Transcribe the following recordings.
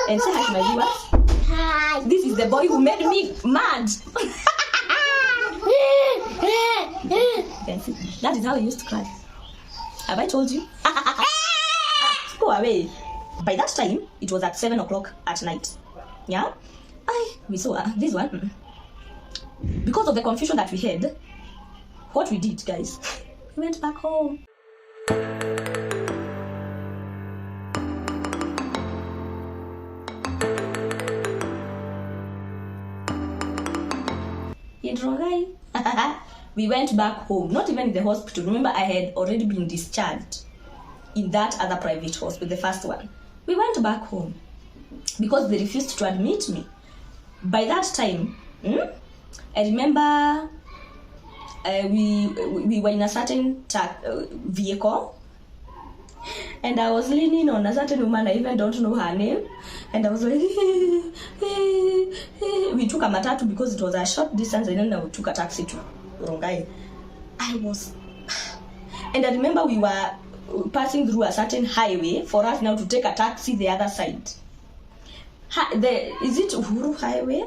And say hi to my viewers. Hi. This is the boy who made me mad. That is how he used to cry. Have I told you? Go away. By that time, it was at 7 o'clock at night. Yeah? We saw this one. Because of the confusion that we had, what we did, guys, we went back home. We went back home, not even in the hospital. Remember, I had already been discharged in that other private hospital, the first one. We went back home because they refused to admit me. By that time, I remember we were in a certain vehicle, and I was leaning on a certain woman. I even don't know her name, and I was like, we took a matatu because it was a short distance, and then we took a taxi to Rongai. And I remember we were passing through a certain highway for us now to take a taxi the other side. Is it Uhuru Highway?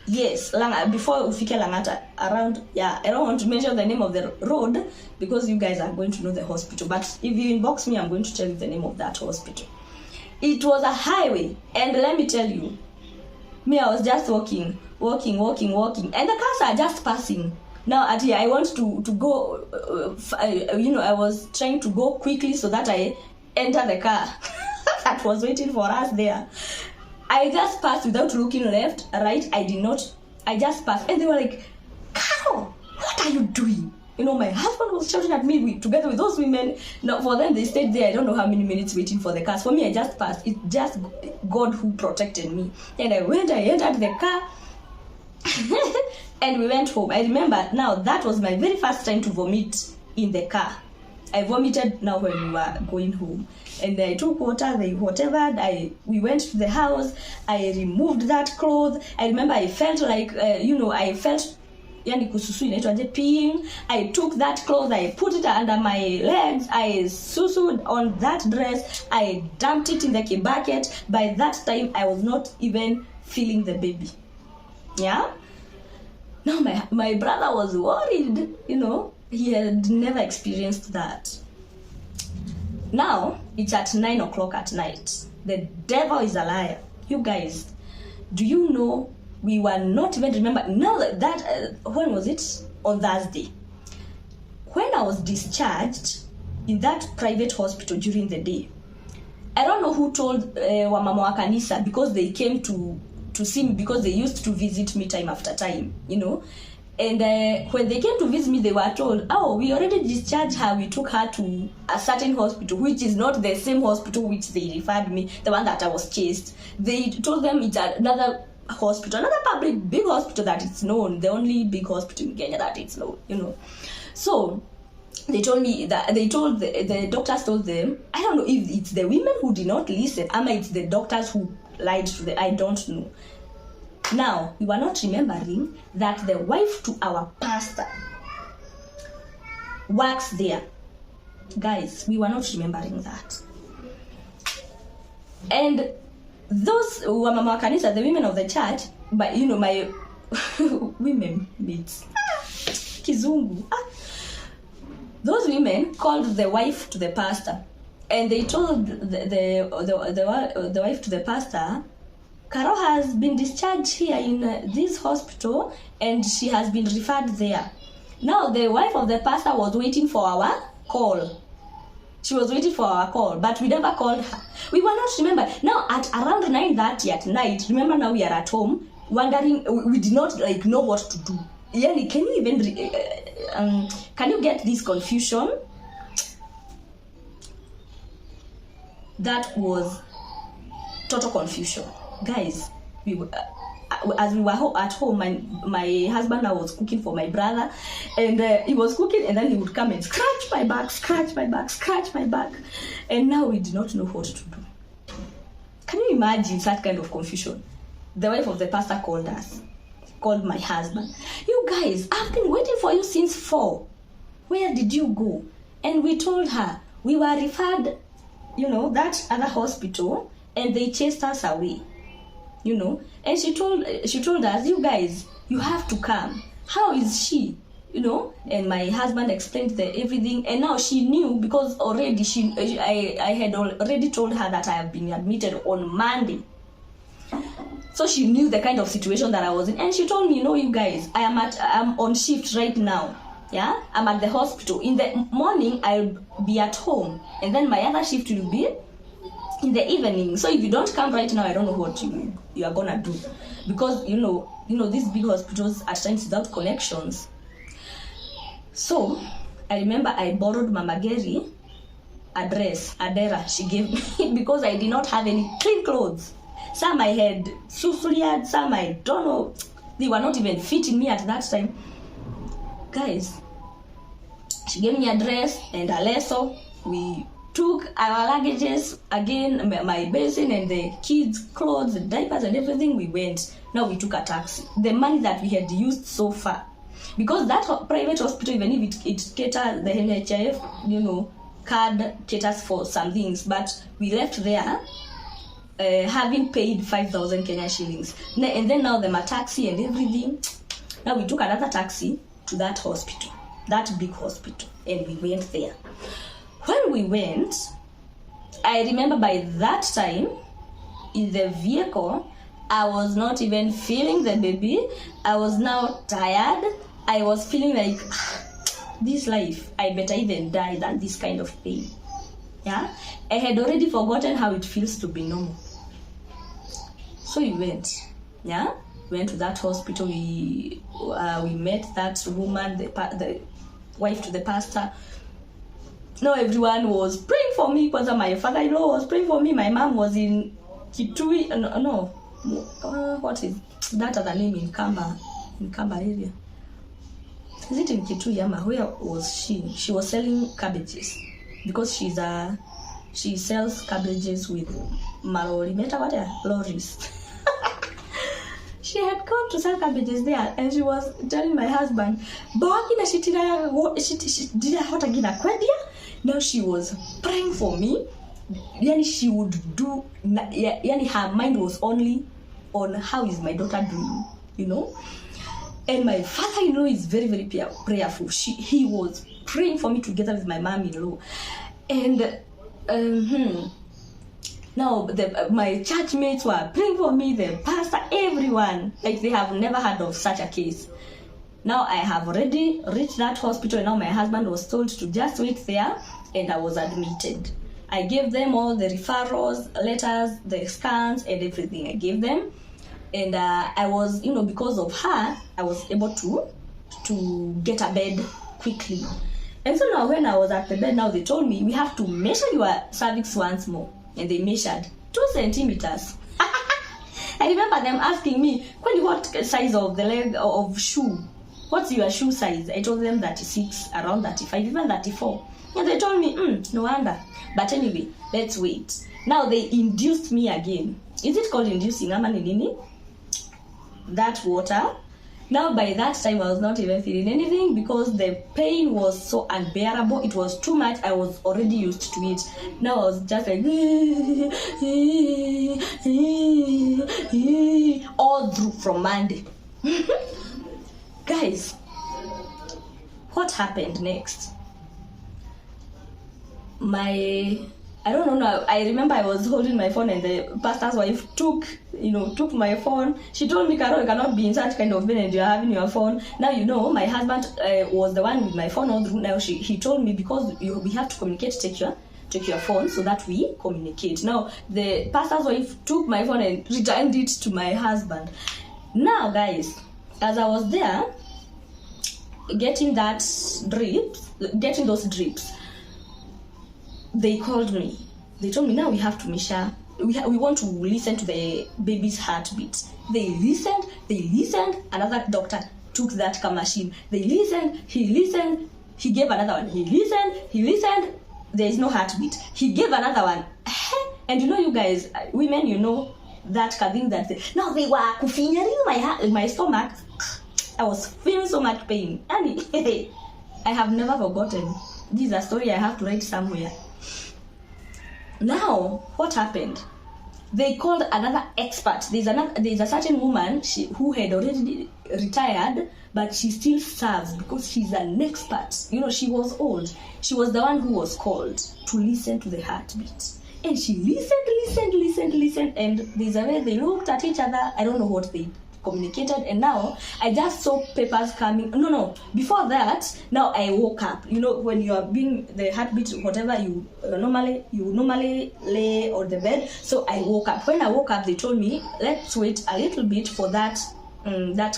Yes, before Ufike Langata, around, I don't want to mention the name of the road because you guys are going to know the hospital. But if you inbox me, I'm going to tell you the name of that hospital. It was a highway, and let me tell you, I was just walking, and the cars are just passing. Now, I want to go, I was trying to go quickly so that I enter the car that was waiting for us there. I just passed without looking left, right. I just passed, and they were like, Carol, what are you doing? My husband was shouting at me together with those women. Now, for them, they stayed there, I don't know how many minutes waiting for the cars. For me, I just passed. It's just God who protected me. And I entered the car, and we went home. I remember now, that was my very first time to vomit in the car. I vomited now when we were going home. And I took water, we went to the house, I removed that cloth. I remember I felt like, I felt, peeing. I took that cloth, I put it under my legs, I susued on that dress, I dumped it in the bucket. By that time, I was not even feeling the baby. Yeah? Now my brother was worried, he had never experienced that. Now, it's at 9 o'clock at night. The devil is a liar. You guys, do you know, we were not even, remember, now that when was it? On Thursday. When I was discharged in that private hospital during the day, I don't know who told Wamama wa Kanisa, because they came to see me, because they used to visit me time after time, And when they came to visit me, they were told, we already discharged her. We took her to a certain hospital, which is not the same hospital which they referred me, the one that I was chased. They told them it's another hospital, another public big hospital that it's known, the only big hospital in Kenya that it's known, So they told me that the doctors told them, I don't know if it's the women who did not listen, or it's the doctors who lied to them. I don't know. Now, we were not remembering that the wife to our pastor works there. Guys, we were not remembering that. And those Wamama wa Kanisa, the women of the church, but my women mates, Kizungu. Those women called the wife to the pastor, and they told the wife to the pastor, Carol has been discharged here in this hospital, and she has been referred there. Now, the wife of the pastor was waiting for our call. She was waiting for our call, but we never called her. We were not remember. Now, at around 9:30 at night, remember now we are at home, wondering, we did not know what to do. Yani, can you even, can you get this confusion? That was total confusion. Guys, as we were at home, my husband was cooking for my brother, and he was cooking, and then he would come and scratch my back, and now we did not know what to do. Can you imagine that kind of confusion? The wife of the pastor called my husband. You guys, I've been waiting for you since 4. Where did you go? And we told her we were referred, that other hospital, and they chased us away, you know. And she told us, you guys, you have to come. How is she? You know, and my husband explained everything, and now she knew, because already I had already told her that I have been admitted on Monday. So she knew the kind of situation that I was in, and she told me, you know, you guys, I'm on shift right now. Yeah, I'm at the hospital. In the morning, I'll be at home, and then my other shift will be in the evening. So if you don't come right now, I don't know what you are gonna do, because you know these big hospitals at times without connections. So I remember I borrowed Mama Gary address, Adera. She gave me because I did not have any clean clothes. Some I had souffled, some I don't know. They were not even fitting me at that time. Guys, she gave me a dress and a lasso. We took our luggages again, my basin and the kids' clothes, the diapers and everything. We went. Now we took a taxi. The money that we had used so far, because that private hospital, even if it caters, the NHIF, you know, card caters for some things, but we left there having paid 5,000 Kenya shillings. And then now the taxi and everything. Now we took another taxi to that hospital, that big hospital, and we went there. When we went, I remember by that time in the vehicle, I was not even feeling the baby. I was now tired. I was feeling like, this life, I better even die than this kind of pain. Yeah, I had already forgotten how it feels to be normal. So we went. Yeah, went to that hospital. We met that woman, the wife to the pastor. No, everyone was praying for me, because my father-in-law was praying for me. My mom was in Kitui. What is that other name in Kamba area? Is it in Kitui? Where was she? She was selling cabbages, because she sells cabbages with lorries. She had come to sell cabbages there, and she was telling my husband, now she was praying for me. Yani she would do, yani her mind was only on how is my daughter doing, you know. And my father-in-law is very, very prayerful. He was praying for me together with my mom-in-law. And now my church mates were praying for me, the pastor, everyone. Like, they have never heard of such a case. Now I have already reached that hospital, and now my husband was told to just wait there, and I was admitted. I gave them all the referrals, letters, the scans, and everything. I gave them, and I was, you know, because of her, I was able to get a bed quickly. And so now when I was at the bed, now they told me, we have to measure your cervix once more. And they measured 2 centimeters. I remember them asking me, what size of the leg of shoe? What's your shoe size? I told them 36, around 35, even 34. And they told me, no wonder. But anyway, let's wait. Now they induced me again. Is it called inducing? That water. Now by that time, I was not even feeling anything, because the pain was so unbearable. It was too much. I was already used to it. Now I was just like, all through from Monday. Guys, what happened next? I don't know now. I remember I was holding my phone, and the pastor's wife took my phone. She told me, Carol, you cannot be in such kind of pain and you're having your phone. Now, you know, my husband was the one with my phone all through. Now he told me, because we have to communicate, take your phone so that we communicate. Now, the pastor's wife took my phone and returned it to my husband. Now, guys, as I was there, getting those drips, they called me. They told me, now we have to measure. We want to listen to the baby's heartbeat. They listened. Another doctor took that machine. They listened. He gave another one. He listened. There is no heartbeat. He gave another one. And you know, you guys, women, you know, that thing that now they were kufinyering my stomach. I was feeling so much pain. And I have never forgotten. This is a story I have to write somewhere. Now, what happened? they called another expert. There's a certain woman who had already retired, but she still serves because she's an expert. She was old. She was the one who was called to listen to the heartbeat. And she listened, and there's a way they looked at each other. I don't know what they communicated, and now I just saw papers coming. No, before that, now I woke up. When you are being the heartbeat, whatever, you normally lay on the bed. So I woke up. When I woke up, they told me, let's wait a little bit for that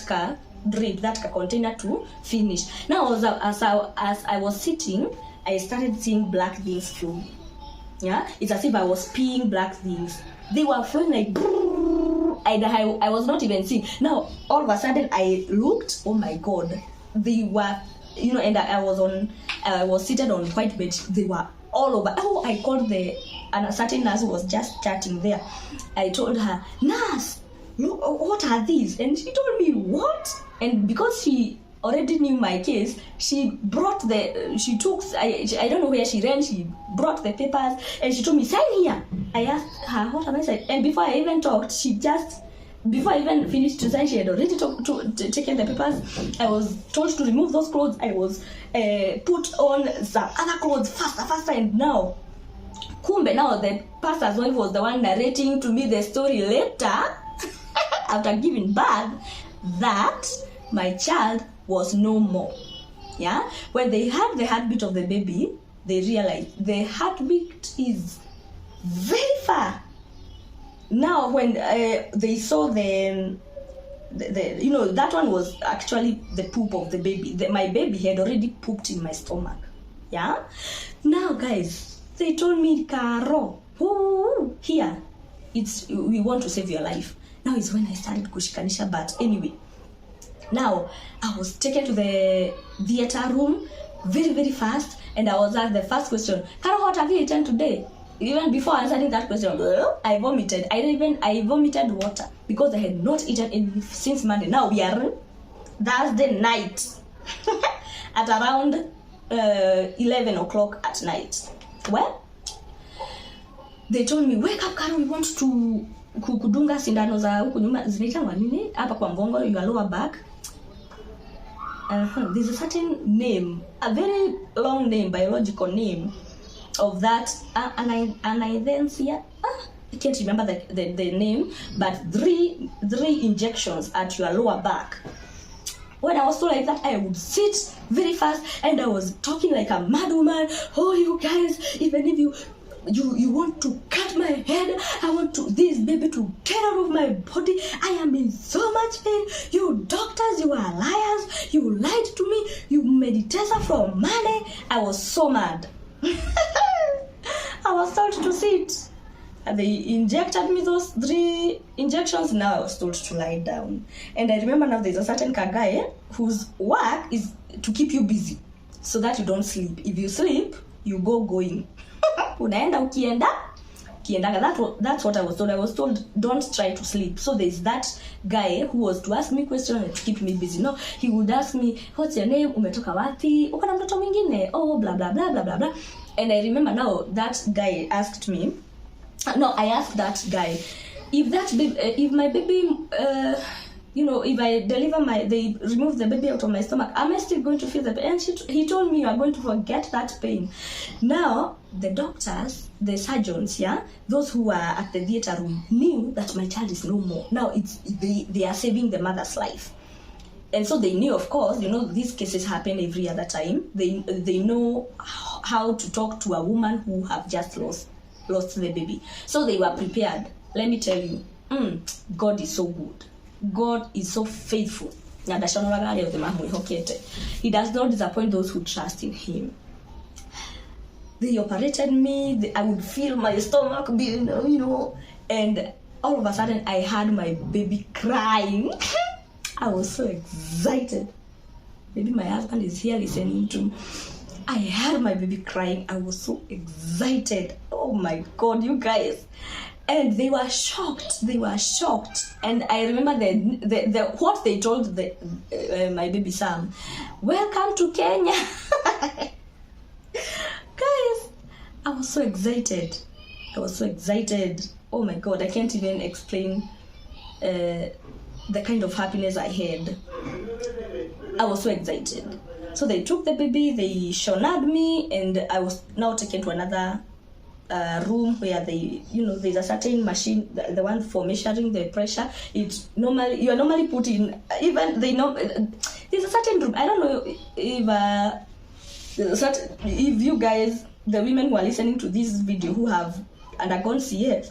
car drip, that car container to finish. Now as I was sitting, I started seeing black things flow. Yeah, it's as if I was peeing black things. They were flowing like I was not even seeing. Now all of a sudden I looked, oh my god, they were, and I was seated on white bed. They were all over. Oh, I called and a certain nurse who was just chatting there. I told her, nurse, look, what are these? And she told me, what? And because she already knew my case, she brought I don't know where she ran, she brought the papers and she told me, sign here. I asked her, what am I saying? And before I even talked, before I even finished to sign, she had already taken the papers. I was told to remove those clothes. I was put on some other clothes faster, and now the pastor's wife was the one narrating to me the story later after giving birth that my child was no more. Yeah, when they had the heartbeat of the baby, they realized the heartbeat is very far. Now when they saw the that one was actually the poop of the baby. My baby had already pooped in my stomach. Yeah. Now guys, they told me, Caro, here, we want to save your life. Now is when I started kushikanisha, but anyway. Now, I was taken to the theater room very, very fast, and I was asked the first question, Carol, what have you eaten today? Even before answering that question, I vomited. I vomited water because I had not eaten anything since Monday. Now we are Thursday night at around 11 o'clock at night. Well, they told me, wake up, Carol, we want to kudunga sindano za huku nyuma zinaitwa nini hapa kwa mgongo, your lower back. There's a certain name, a very long name, biological name of that anidensia. I can't remember the name, but three injections at your lower back. When I was told like that, I would sit very fast and I was talking like a mad woman. Oh, you guys, even if you want to cut my head, I want this baby to get out of my body. I am in so much pain. You doctors, you are liars. You lied to me. You meditator from money. I was so mad. I was told to sit. And they injected me those 3 injections. Now I was told to lie down. And I remember now there's a certain guy whose work is to keep you busy so that you don't sleep. If you sleep, you going. Unaenda ukienda that's what I was told. I was told don't try to sleep. So there's that guy who was to ask me questions and to keep me busy. No, he would ask me, what's your name, umetoka wapi, uko na mtoto mwingine, oh blah blah blah blah blah blah. And I remember now that guy asked me, I asked that guy, if my baby if I deliver they remove the baby out of my stomach, am I still going to feel the pain? And he told me, you are going to forget that pain. Now, the doctors, the surgeons, those who were at the theater room knew that my child is no more. Now, they are saving the mother's life. And so they knew, of course, these cases happen every other time. They know how to talk to a woman who have just lost the baby. So they were prepared. Let me tell you, God is so good. God is so faithful. He does not disappoint those who trust in him. They operated me. I would feel my stomach being, and all of a sudden I had my baby crying. I was so excited. Maybe my husband is here listening to me. I had my baby crying. I was so excited. Oh my God, you guys. And they were shocked. And I remember the what they told my baby Sam. Welcome to Kenya. Guys, I was so excited. I was so excited. Oh my God, I can't even explain the kind of happiness I had. I was so excited. So they took the baby, they showered me, and I was now taken to another room where they, there's a certain machine, the one for measuring the pressure. You are normally put in, even they know, there's a certain room. I don't know if you guys, the women who are listening to this video who have undergone CF,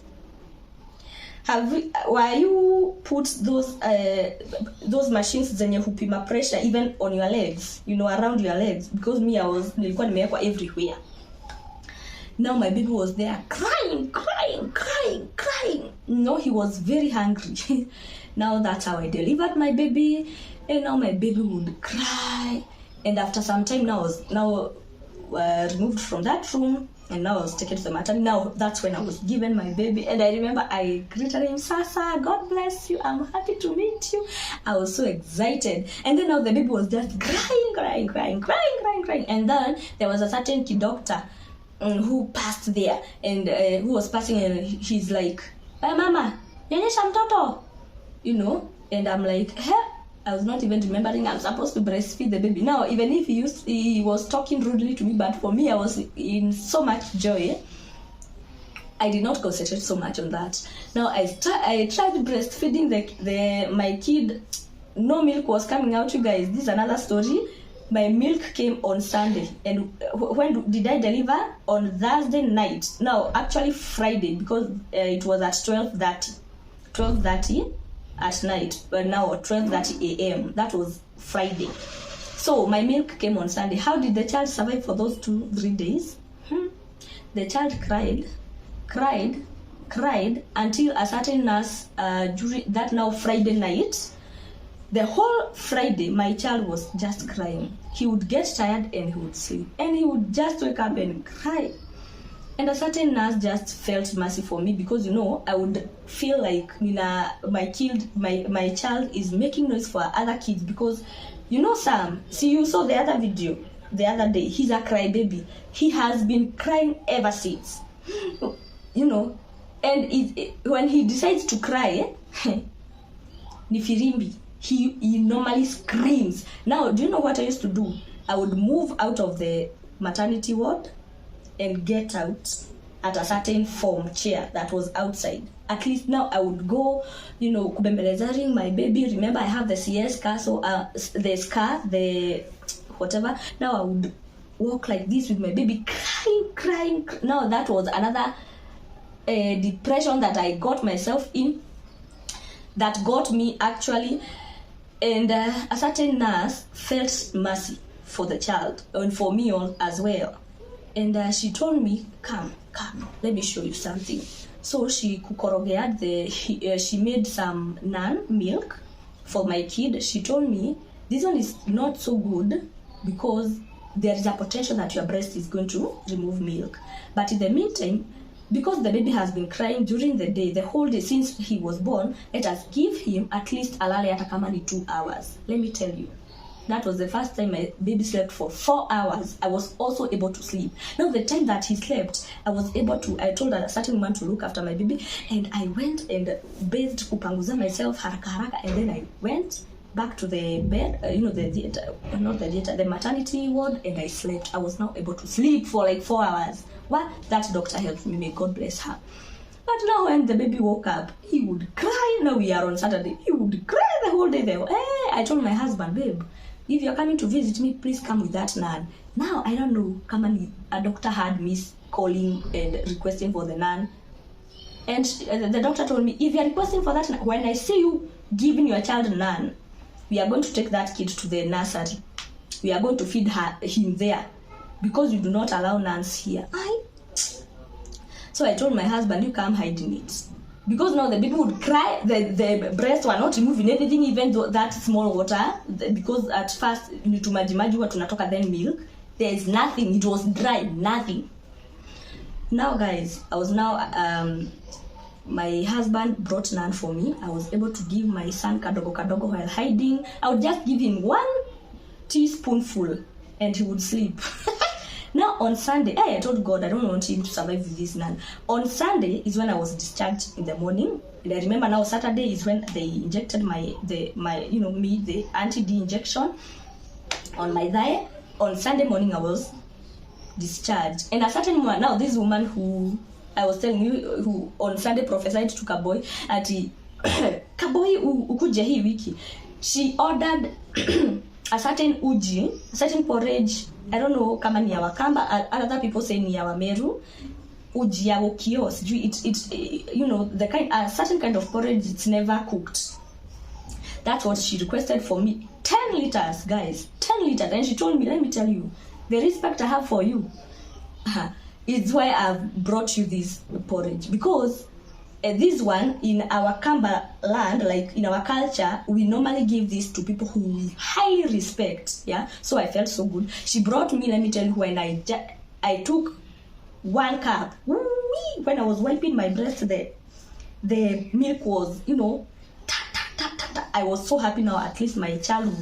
why you put those machines zenye hupima pressure even on your legs, around your legs, because me nilikuwa nimewekwa everywhere. Now my baby was there crying. He was very hungry. Now that's how I delivered my baby, and now my baby would cry, and after some time now I was removed from that room, and now I was taken to the maternity. Now that's when I was given my baby, and I remember I greeted him, Sasa, God bless you, I'm happy to meet you. I was so excited. And then now the baby was just crying. And then there was a certain doctor who passed there, and who was passing, and he's like, hey, mama, nyonyesha mtoto, and I'm like, hey. I was not even remembering I'm supposed to breastfeed the baby. Now, even if he was talking rudely to me, but for me, I was in so much joy. I did not concentrate so much on that. Now, I tried breastfeeding my kid. No milk was coming out, you guys. This is another story. My milk came on Sunday. And when did I deliver? On Thursday night. No, actually Friday, because it was at 12:30 at night, but now 12:30 a.m. That was Friday. So my milk came on Sunday. How did the child survive for those 2-3 days? The child cried until a certain nurse during that now Friday night. The whole Friday my child was just crying. He would get tired and he would sleep, and he would just wake up and cry. And a certain nurse just felt mercy for me, because I would feel like my child is making noise for other kids, because Sam, you saw the other video the other day. He's a crybaby. He has been crying ever since. And when he decides to cry, ni firimbi. He normally screams. Now, do you know what I used to do? I would move out of the maternity ward and get out at a certain foam chair that was outside. At least now I would go, kubembelezaring my baby. Remember, I have the CS scar, so the scar, the whatever. Now I would walk like this with my baby, crying. Now that was another depression that I got myself in, that got me actually. And a certain nurse felt mercy for the child, and for me as well. And she told me, come, let me show you something. So she kukorogead she made some naan milk for my kid. She told me, this one is not so good because there is a potential that your breast is going to remove milk. But in the meantime, because the baby has been crying during the day, the whole day since he was born, let us give him at least alale hata kama ni 2 hours. Let me tell you, that was the first time my baby slept for 4 hours. I was also able to sleep. Now, the time that he slept, I told a certain woman to look after my baby, and I went and bathed kupanguza myself haraka, and then I went back to the bed, the maternity ward, and I slept. I was now able to sleep for like 4 hours. Well, that doctor helped me, may God bless her. But now when the baby woke up, he would cry. Now we are on Saturday. He would cry the whole day. I told my husband, babe, if you're coming to visit me, please come with that naan. Now, I don't know, a doctor had me calling and requesting for the naan. And the doctor told me, if you're requesting for that naan, when I see you giving your child naan, we are going to take that kid to the nursery. We are going to feed him there, because you do not allow naans here. So I told my husband, you come hide in it. Because now the baby would cry, the breasts were not removing anything, even though that small water, because at first, tunatoka then milk, there is nothing, it was dry, nothing. Now guys, I was now, my husband brought naan for me. I was able to give my son kadogo while hiding. I would just give him 1 teaspoonful and he would sleep. Now Now on Sunday, I told God I don't want him to survive with this nun. On Sunday is when I was discharged in the morning. And I remember now Saturday is when they injected the anti-D injection on my thigh. On Sunday morning I was discharged. And a certain woman, now this woman who I was telling you, who on Sunday prophesied to Kaboy, ati Kaboy ukuje hii wiki. She ordered a certain uji, a certain porridge. I don't know kama ni ya Wakamba, other people say ni ya Wameru. Uji ya Wokios. It's the kind, a certain kind of porridge, it's never cooked. That's what she requested for me. 10 liters, guys. 10 liters. And she told me, let me tell you, the respect I have for you is why I've brought you this porridge. Because this one, in our Kamba land, like in our culture, we normally give this to people who we highly respect. Yeah. So I felt so good. She brought me, let me tell you, when I took 1 cup. When I was wiping my breast, the milk was, I was so happy now. At least my child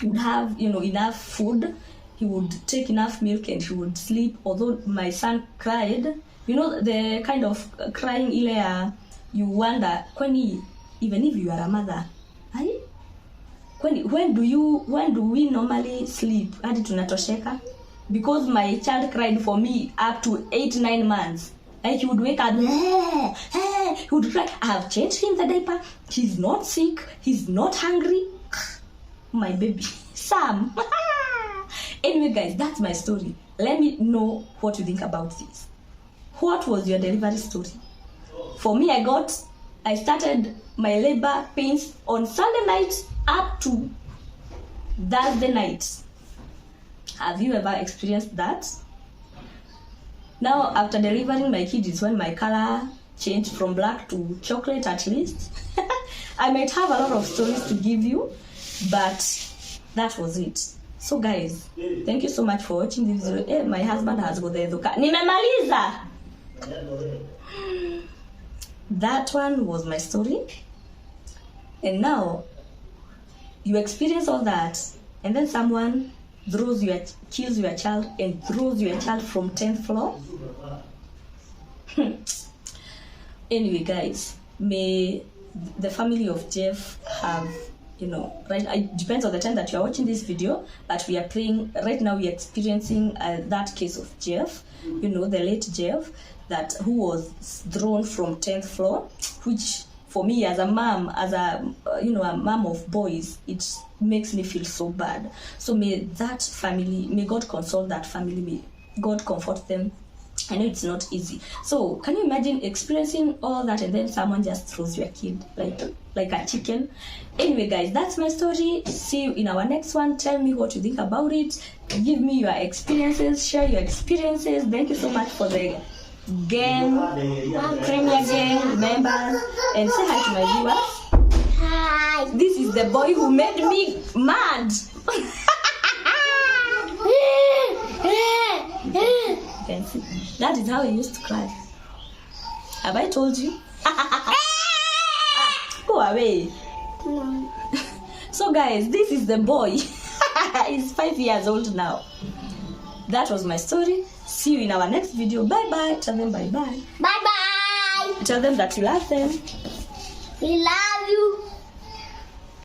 would have, enough food. He would take enough milk and he would sleep. Although my son cried, the kind of crying ile you wonder, kwani, even if you are a mother, when do we normally sleep? Hadi tunatosheka? Because my child cried for me up to 8-9 months. And he would wake up, he would cry. I have changed him the diaper. He's not sick. He's not hungry. My baby, Sam. Anyway, guys, that's my story. Let me know what you think about this. What was your delivery story? For me, I started my labor pains on Sunday night up to Thursday night. Have you ever experienced that? Now, after delivering my kid is when my color changed from black to chocolate at least. I might have a lot of stories to give you, but that was it. So guys, thank you so much for watching this video. My husband has got the eduka. Nimemaliza! That one was my story. And now, you experience all that, and then someone kills your child and throws your child from 10th floor. Anyway, guys, may the family of Jeff have, right, it depends on the time that you are watching this video, but we are praying right now. We are experiencing that case of Jeff, the late Jeff, who was thrown from 10th floor, which for me as a mom, a mom of boys, it makes me feel so bad. So may that family, may God console that family, may God comfort them. I know it's not easy. So can you imagine experiencing all that and then someone just throws your kid like a chicken? Anyway, guys, that's my story. See you in our next one. Tell me what you think about it. Give me your experiences. Share your experiences. Thank you so much for the Premier Gang members, and say hi to my viewers. Hi. This is the boy who made me mad. You can see. That is how he used to cry. Have I told you? Go away. So guys, this is the boy. He's 5 years old now. That was my story. See you in our next video. Bye bye. Tell them bye bye. Bye bye. Tell them that you love them. We love